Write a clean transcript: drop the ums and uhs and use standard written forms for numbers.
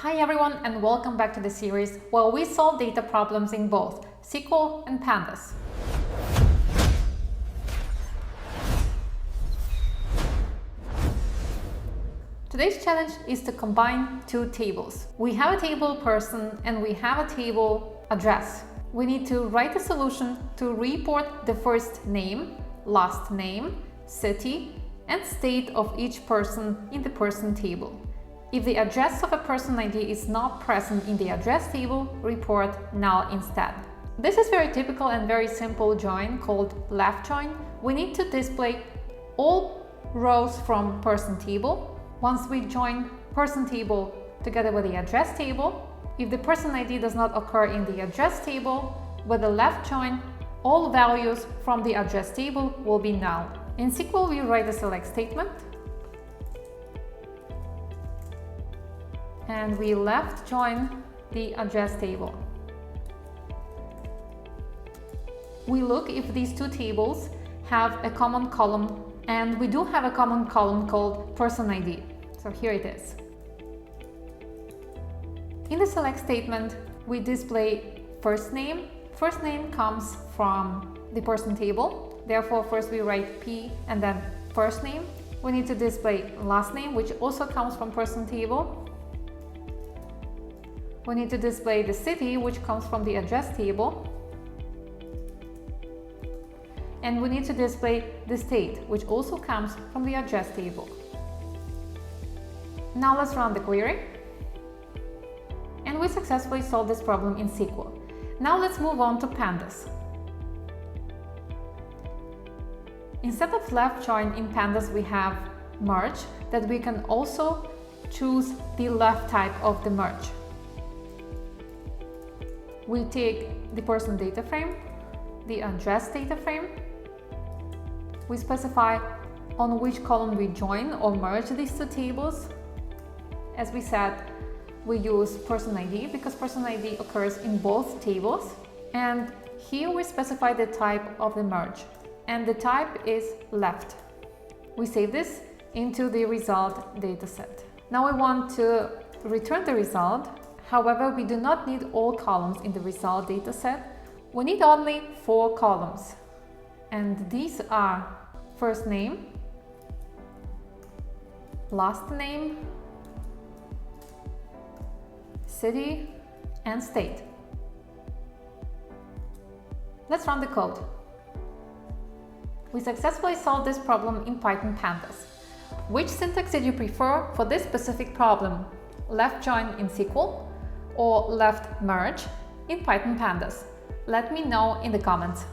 Hi everyone, and welcome back to the series where we solve data problems in both SQL and Pandas. Today's challenge is to combine two tables. We have a table person and we have a table address. We need to write a solution to report the first name, last name, city, and state of each person in the person table. If the address of a person ID is not present in the address table, report null instead. This is very typical and very simple join called left join. We need to display all rows from person table. Once we join person table together with the address table, if the person ID does not occur in the address table, with the left join, all values from the address table will be null. In SQL, we write a select statement, and we left join the address table. We look if these two tables have a common column, and we do have a common column called person ID. So here it is. In the select statement, we display first name. First name comes from the person table. Therefore, first we write P and then first name. We need to display last name, which also comes from person table. We need to display the city, which comes from the address table. And we need to display the state, which also comes from the address table. Now let's run the query. And we successfully solved this problem in SQL. Now let's move on to Pandas. Instead of left join in Pandas, we have merge, that we can also choose the left type of the merge. We take the person data frame, the address data frame. We specify on which column we join or merge these two tables. As we said, we use person ID because person ID occurs in both tables. And here we specify the type of the merge, and the type is left. We save this into the result dataset. Now we want to return the result. However, we do not need all columns in the result dataset. We need only 4 columns. And these are first name, last name, city, and state. Let's run the code. We successfully solved this problem in Python Pandas. Which syntax did you prefer for this specific problem? Left join in SQL or left merge in Python Pandas? Let me know in the comments.